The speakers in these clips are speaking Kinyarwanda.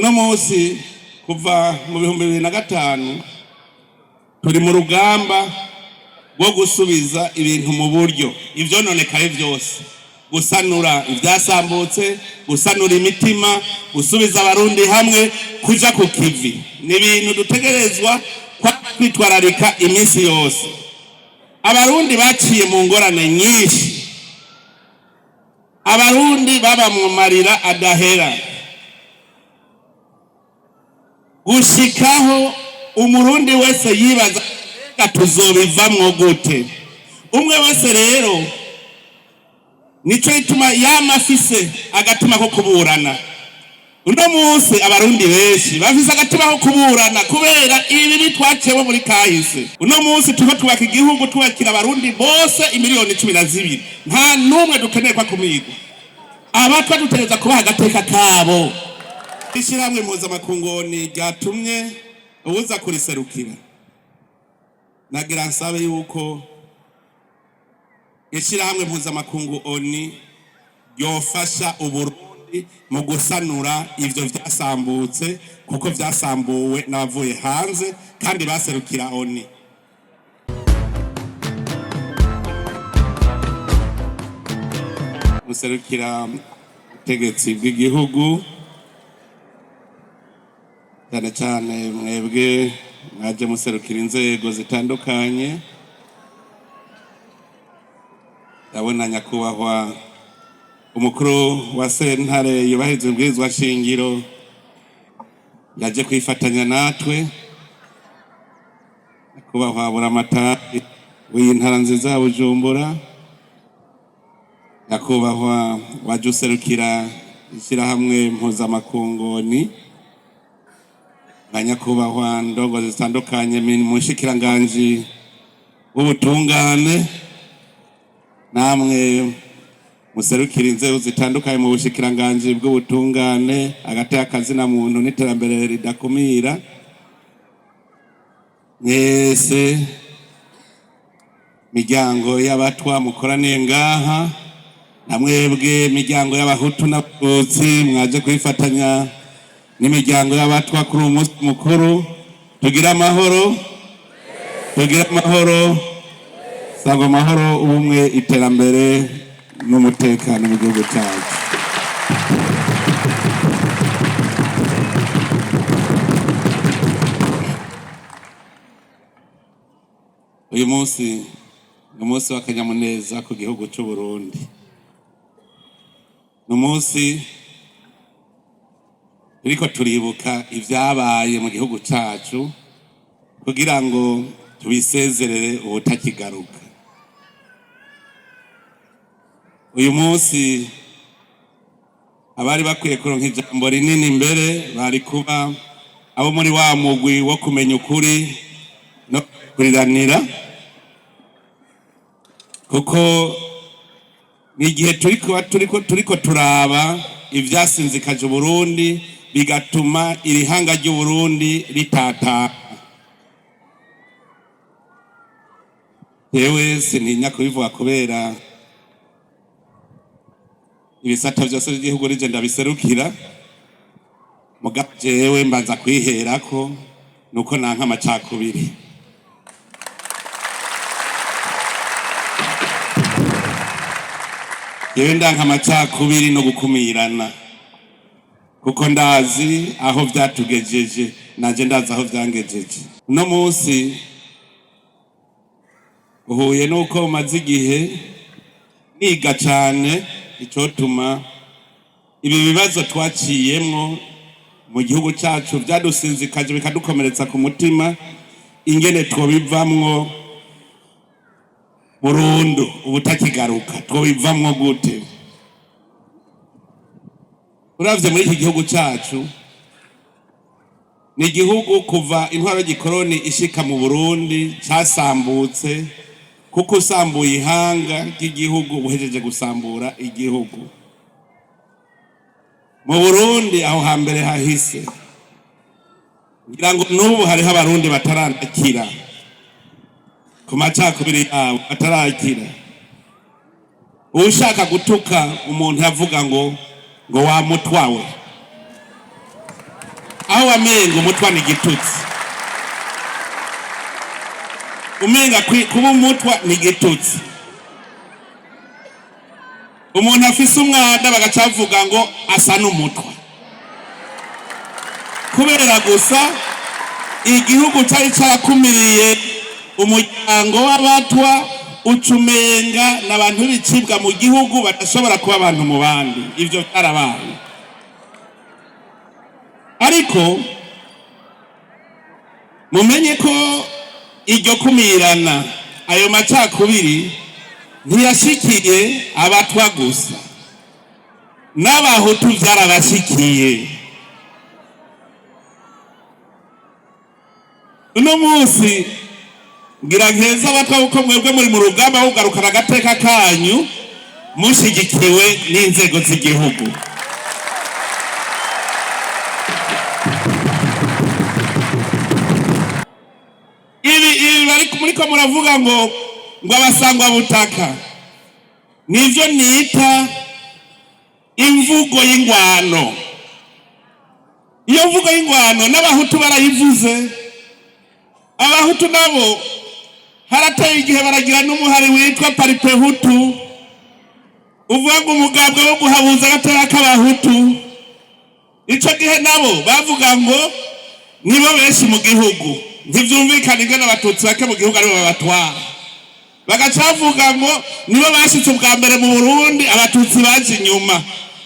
No munsi kuva mu 2005 turi mu rugamba rwo gusubiza ibintu mu buryo ivyo nonekaye byose, gusanura ivyasambutse, gusanura imitima, gusubiza abarundi hamwe, kuja ku kivi. Ni ibintu dutegerezwa kwitwararika iminsi yose. Abarundi baciye mu ngorane nyinshi, abarundi baba mu marira adahera, gushikaho umurundi wese yibaza tuzobivamwo gute. Umwe wese rero nico ituma yamafise agatima ko kuburana. Uno munsi abarundi benshi bafise agatima ko kuburana kubera ibi bitwacewe muri kahise. Uno munsi tuko tubaka igihugu tubakira abarundi bose imiliyoni 12, nta numwe dukeneye kwa kumigwa. Abatwa dutereza kubaha agateka kabo. Ishiramwe mpuzamakungoni ryatumye ubuza kuriserukira. Nagira nsabe yuko ishiramwe mpuzamakungu ONU yofasha Uburundi mu gusanura ivyo vyasambutse, kuko vyasambuwe n'abavuye hanze kandi baserukira ONU. Muserukira ubutegetsi bw'igihugu, cyane cyane mwebwe mwaje muserukira inzego zitandukanye. Ndabona nyakubahwa umukuru wa sentare yubahiriza ubwirizwa shingiro yaje kwifatanya natwe. Nyakubahwa buramatari w'intara nziza ya Bujumbura, nyakubahwa waje userukira ishyirahamwe mpuzamakungoni, nyakubahwa ndongo zitandukanye mu nshikiranganji w'ubutungane, namwe muserukira inzego zitandukanye mu bushikiranganji bw'ubutungane, agateka kazina muntu n'iterambere ridakumira. Mwese miryango y'abatwa mukoraniye ngaha, namwebwe miryango y'abahutu n'abatutsi mwaje kwifatanya n'imiryango y'abatwa kuri umunsi mukuru. Tugira amahoro, tugira amahoro, sangwa amahoro, ubumwe, iterambere n'umutekano mu gihugu cyacu. Uyu munsi ni umunsi w'akanyamuneza ku gihugu cy'u Burundi. Ni umunsi turiko turibuka ivyabaye mu gihugu cyacu kugira ngo tubisezerere ubutakigaruka. Uyu munsi abari bakwiye kuronka ijambo rinini imbere bari kuba abo muri wa mugwi wo kumenya ukuri no kuriranira, kuko n'igihe turiko turaba ivyasinzikaje Uburundi bigatuma irihanga ry'Uburundi ritata. Yewe sintinya kubivuga kubera ibisata byose by'igihugu rije ndabiserukira, mugabo jewe mbanza kwiherako nuko nanka amacakubiri. Yewe ndanka amacakubiri no gukumirana, kuko ndazi aho vyatugejeje, naje ndazi aho vyangejeje. Uno munsi uhuye nuko umaze igihe niga cane icotuma ibi bibazo twaciyemwo mu gihugu cyacu vyadusinzikaje bikadukomeretsa ku mutima, ingene twobivamwo burundu ubutakigaruka. Twobivamwo gute? Uravye muri iki gihugu cyacu, ni igihugu kuva intwaro y'igikoroni ishika mu Burundi cyasambutse, kuko usambuye ihanga ry'igihugu uhejeje gusambura igihugu. Mu Burundi aho hambere hahise, ngira ngo n'ubu hariho abarundi bataranakira ku macakubiri yabo, batarakira. Ushaka gutuka umuntu yavuga ngo wamutwawe, aho wamenga umutwa ni igitutsi, umenga kuba umutwa ni igitutsi. Umuntu afise umwanda bagacavuga ngo asa n'umutwa, kubera gusa igihugu cyari cyakumiriye umuryango w'abatwa, ucumenga n'abantu bicibwa mu gihugu badashobora kuba abantu mu bandi. Ivyo byarabaye, ariko mumenye ko iryo kumirana, ayo macakubiri ntiyashikiye abatwa gusa, n'abahutu byarabashikiye. Uno munsi ngira nkeza abatwa uko mwebwe muri mu rugamba kugarukana agateka kanyu mushigikiwe n'inzego z'igihugu. Ibi bari muriko muravuga ngo abasangwa butaka, nivyo nita imvugo y'ingwano. Iyo mvugo y'ingwano n'abahutu barayivuze. Abahutu nabo harateye igihe baragira n'umuhari witwa paripe hutu, uvuga ngo umugambwe wo guhabuza agateka k'abahutu. Ico gihe nabo bavuga ngo nibo benshi mu gihugu, ntivyumvikana ingene abatutsi bake mu gihugu aribo babatwara. Bagacavuga ngo nibo bashitse ubwa mbere mu Burundi, abatutsi baje inyuma.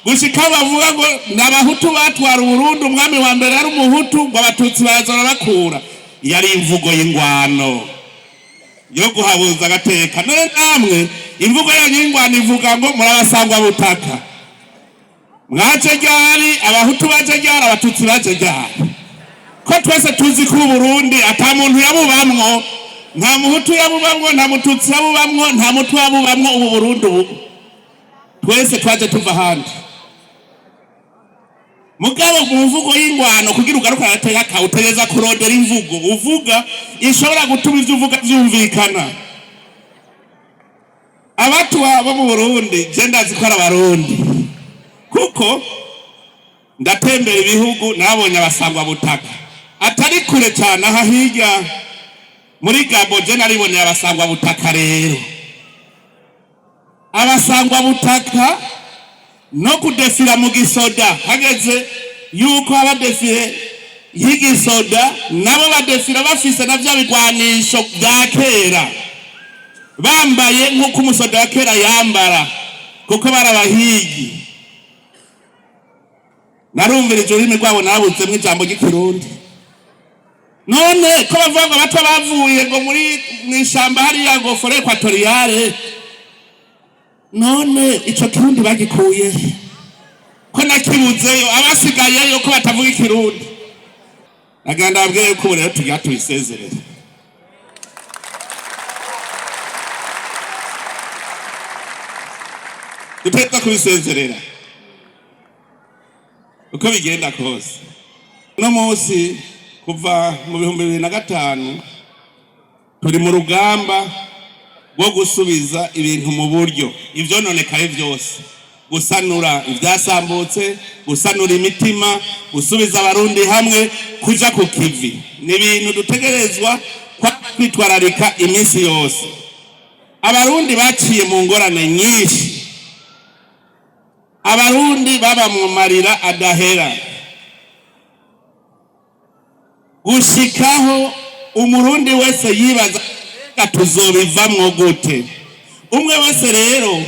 Gushika bavuga ngo n'abahutu batwara Burundi, umwami wa mbere ari umuhutu, ngo abatutsi barazora bakura. Yari imvugo y'ingwano yo guhabuza agateka. None namwe imvugo yanyu y'ingwano ivuga ngo murabasangwa butaka. Mwaje ryari? Abahutu baje ryari? Abatutsi baje ryari? Ko twese tuzi ko Burundi ata muntu yabubamwo, nta muhutu yabubamwo, nta mututsi yabubamwo, nta mutu yabubamwo. Ubu Burundi ubu twese twaje tuva handi. Mugabo mu mvugo y'ingwano kugira ugaruka agateka kawe utegeza kurondera imvugo uvuga ishobora gutuma ivyo uvuga vyumvikana. Abatwa bo mu Burundi je ndazi ko ari abarundi, kuko ndatembera ibihugu nabonye abasangwa butaka. Atari kure cyane aha hirya muri Gabo je naribonye abasangwa butaka. Rero abasangwa butaka no kudefira mu gisoda, hageze yuko abadefire y'igisoda nabo badefira bafise na vya bigwanisho bya kera, bambaye nk'uko umusoda wa kera yambara, kuko barabahigi. Narumvirije ururimi rwabo nabuzemwo ijambo ry'ikirundi. None ko bavuga ngo abatwa bavuye ngo muri mw'ishamba hariya ngo fore ekwatoriyale, none ico kirundi bagikuye ko nakibuzeyo? Abasigayeyo ko batavuga ikirundi. Aganda abwiye ko rero tugira tubisezerere. Duteka kubisezerera uko bigenda kose. Uno munsi kuva mu 2005 turi mu rugamba rwo gusubiza ibintu mu buryo, ivyononekaye byose, gusanura ivyasambutse, gusanura imitima, gusubiza abarundi hamwe, kuja ku kivi. Ni ibintu dutegerezwa kwitwararika iminsi yose. Abarundi baciye mu ngorane nyinshi, abarundi baba mu marira adahera, gushikaho umurundi wese yibaza tuzobivamwo gute. Umwe wese rero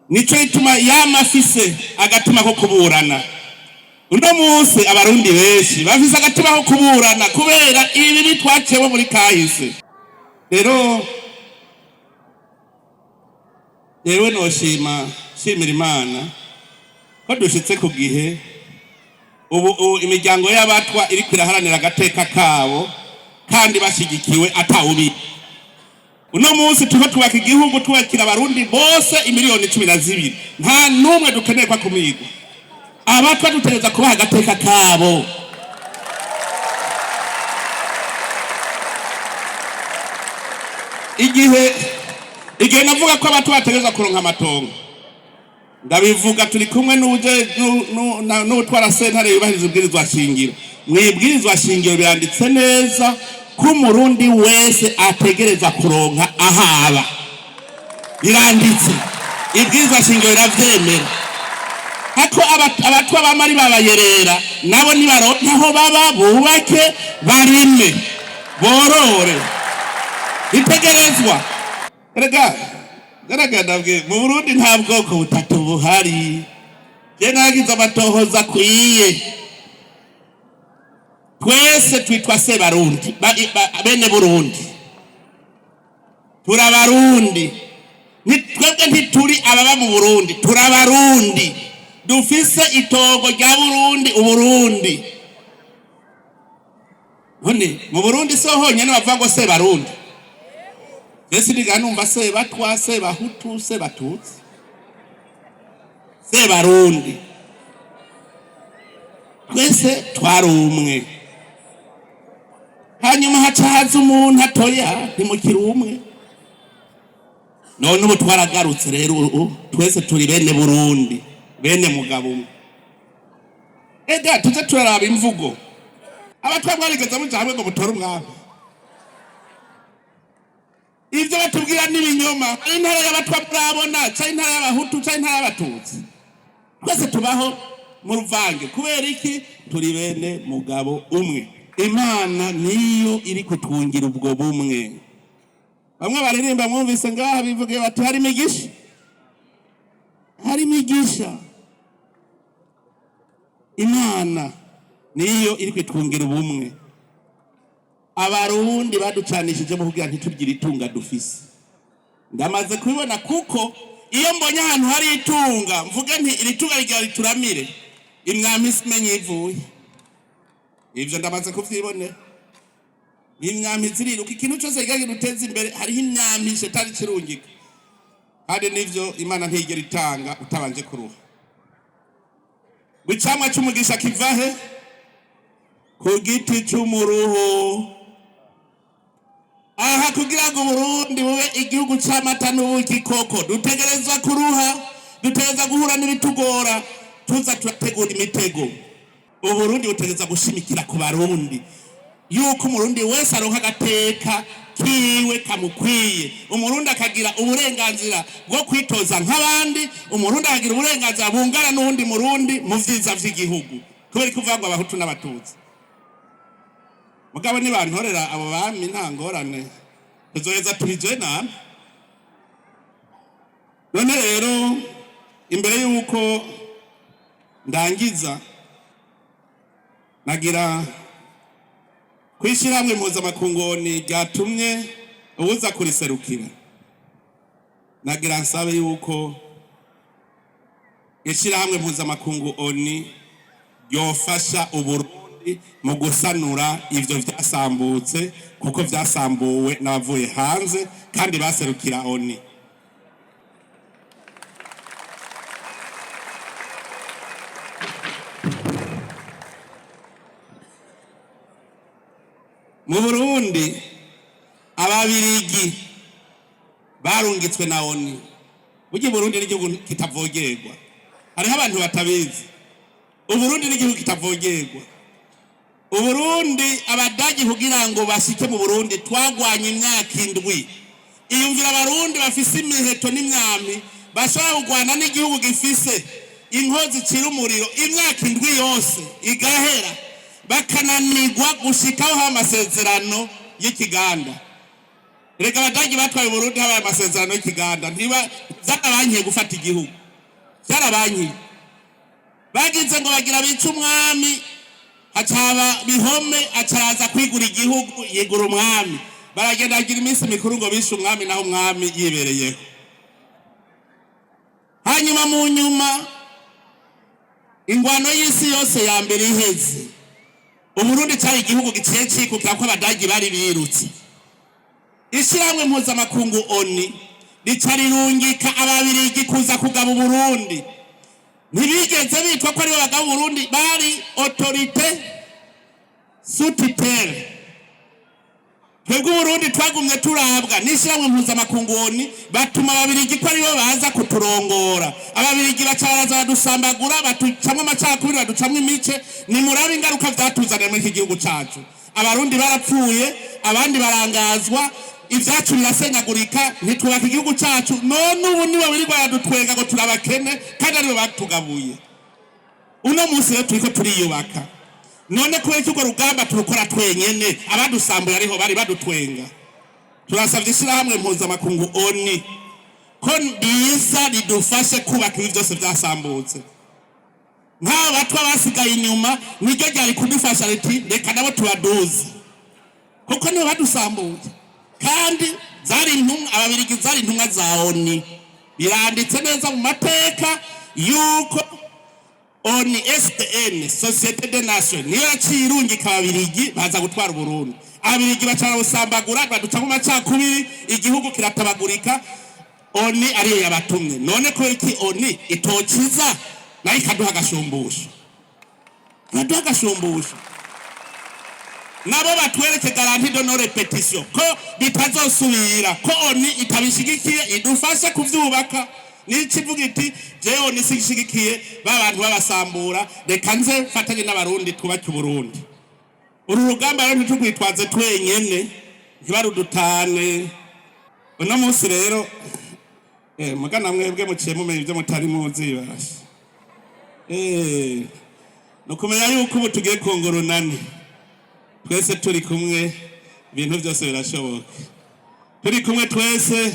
nico ituma yamafise agatima ko kuburana. Uno munsi abarundi benshi bafise agatima ko kuburana kubera ibi bitwacewe muri kahise. Rero yewe noshima shimira Imana ko dushitse ku gihe ubu imiryango y'abatwa iri kwiraharanira agateka kabo kandi bashigikiwe atawubi. Uno munsi tuko twubaka igihugu twakira abarundi bose imiliyoni 12, nta numwe dukeneye kwa kumigwa. Abatwa dutereza kubaha agateka kabo. Igihe navuga ko abatwa bategeza kuronka amatongo, ndabivuga turi kumwe n'utwara sentare yubahiriza ubwirizwa shingiro. Mwibwirizwa shingiro biranditse neza ko umurundi wese ategereza kuronka ahaba, biranditse, ibwirizwa shingiro biravyemera. Hako abatwa bamari babayerera nabo nibaronka aho baba, bubake, barime, borore, bitegerezwa. Garagara mu Burundi nta bwoko butatu buhari. Je nagize amatohoza kwiye. Twese twitwa se Barundi, bene Burundi. Turabarundi. Twebwe ntituri ababa mu Burundi, turabarundi. Dufise itongo rya Burundi, Uburundi. None mu Burundi so honyene bavuga ngo se Barundi. Ese ndiganumva se batwa, se bahutu, se batutsi, se Barundi. Twese twarumwe. Hanyuma hacaza umuntu atoya ntimukiri umwe. None ubu twaragarutse rero, twese turi bene Burundi, bene mugabo umwe. Ega tuje turaraba imvugo. Abatwa barigeze mu jamwe ngo mutore umwami. Ivyo batubwira n'ibinyoma. Intara y'abatwa murabona, cyane intara y'abahutu, cyane intara y'abatutsi. Twese tubaho mu ruvange. Kubera iki? Turi bene mugabo umwe. Imana niyo iri kutwungira ubwo bumwe. Bamwe baririmba mwumvise ngaha bivuge bati hari migisha. Hari migisha. Imana niyo iri kutwungira ubumwe. Abarundi baducanishije mu kugira ntitugire itunga dufise. Ndamaze kubibona kuko iyo mbonye ahantu hari itunga mvuge nti iri tunga rigira rituramire, imwami simenye ivuye. Ivyo ndamaze kuvyibonera. Imwami ziriruka ikintu cyose kigagira uteza imbere, hariho imwami shetani kirungika. Kandi nivyo Imana ntigera itanga utabanje kuruha. Bicamwa cy'umugisha kivahe ku giti cy'umuruho. Aha kugira ngo Burundi bube igihugu cy'amata n'ubuki koko, dutegerezwa kuruha, dutegerezwa guhura n'ibitugora, tuza turategura imitego. Uburundi butegerezwa gushimikira ku Barundi, yuko umurundi wese aronka agateka kiwe kamukwiye. Umurundi akagira uburenganzira bwo kwitoza nk'abandi, umurundi akagira uburenganzira bungana n'undi murundi mu vyiza vy'igihugu. Kubera kuvuga ngo abahutu n'abatutsi. Mugabo ni bantorera abo bami nta ngorane. Tuzoheza tubije namwe. None rero imbere yuko ndangiza nagira kwishiramwe mpuzamakungu ryatumye ubuza kuriserukira. Nagira nsabe yuko ishirahamwe mpuzamakungu ONU yofasha Uburundi mu gusanura ivyo vyasambutse, kuko vyasambuwe n'abavuye hanze kandi baserukira ONU. Mu Burundi ababirigi barungitswe na ONU. Burya Burundi ni igihugu kitavogerwa. Hariho abantu batabizi. Uburundi ni igihugu kitavogerwa. Uburundi abadagi kugira ngo bashike mu Burundi twagwanye imyaka 7. Iyumvira abarundi bafise imiheto n'imyami bashobora kugwana n'igihugu gifise inkozi cira umuriro imyaka 7 yose igahera, bakananirwa gushikaho amasezerano y'ikiganda. Reka abadagi batwaye Burundi habaye amasezerano y'ikiganda, ntiba zarabankiye gufata igihugu, zarabankiye. Bagize ngo bagira bica umwami, hacaba bihome acaraza kwigura igihugu, yegura umwami. Baragenda bagira iminsi mikuru ngo bishe umwami, naho umwami yibereyeho. Hanyuma mu nyuma ingwano y'isi yose ya mbere iheze, Uburundi cyari igihugu giciye cikukira ko abadagi bari birutse. Ishirahamwe mpuzamakungu ONU ricarirungika ababirigi kuza kugaba Uburundi. Ntibigeze bitwa ko ari bo bagaba Uburundi, bari autorité sous tutelle. twebwe Burundi twagumye turabwa n'ishyirahamwe mpuzamakungu ONU batuma ababirigi ko aribo baza kuturongora. Ababirigi baca baraza badusambagura, batucamwe amacakubiri, baducamwe imice. Ni murabe ingaruka vyatuzaniye muri iki gihugu cacu. Abarundi barapfuye, abandi barangazwa, ivyacu birasenyagurika, ntitwubaka igihugu cacu. None ubu nibo birirwa baradutwenga ngo turabakene kandi aribo batugabuye. Uno munsi rero turiko turiyubaka. None kubera ko rugamba turukora twenyene, abadusambuye ariho bari badutwenga. Turasavye ishyirahamwe mpuzamakungu ONU ko biza ridufashe kubaka ibi byose vyasambutse. Nta batwa basigaye inyuma, niryo ryari kudufasha riti reka nabo tubaduze, kuko nibo badusambuye. Kandi zari intumwa, ababirigi zari intumwa za ONU. Biranditse neza mu mateka yuko ONU SDN Société des Nations niyo yacirungika ababirigi baza gutwara Burundi. Ababirigi bacara busambagura, baduca mu macakubiri, igihugu kiratabagurika. ONU ariyo yabatumye. None ko iki ONU itokiza nayo ikaduha agashumbusho, ikaduha agashumbusho. Nabo batwereke garantie de non répétition ko bitazosubira, ko ONU itabishigikiye idufashe kuvyubaka. Nikivuga iti jewe nisishigikiye babantu babasambura, reka nze mfatanye n'abarundi twubake Burundi. Uru rugamba rero ntitugwitwaze twenyene, ntibarudutane. Uno munsi rero mugana mwebwe muciye mumenye ivyo mutari muzi basha. Nukumenya yuko ubu tugiye kongorunani, twese turi kumwe, ibintu byose birashoboka. Turi kumwe twese,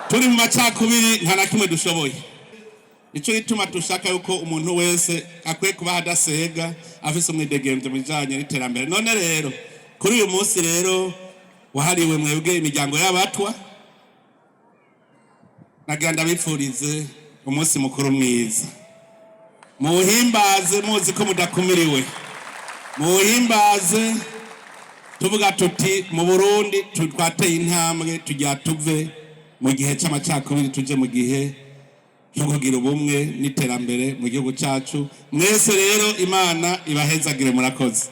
turi mu macakubiri nta na kimwe dushoboye. Nico gituma dushaka yuko umuntu wese akwiye kuba hadasega, afise umwidegemvyo bijanye n'iterambere. None rero kuri uyu munsi rero wahariwe mwebwe imiryango y'abatwa, naganda bipfurize umunsi mukuru mwiza. Muhimbaze muzi ko mudakumiriwe, muhimbaze. Tuvuga tuti mu Burundi twateye intambwe tujya tuve mu gihe c'amacakubiri tuje mu gihe cyo kugira ubumwe n'iterambere mu gihugu cacu. Mwese rero Imana ibahezagire, murakoze.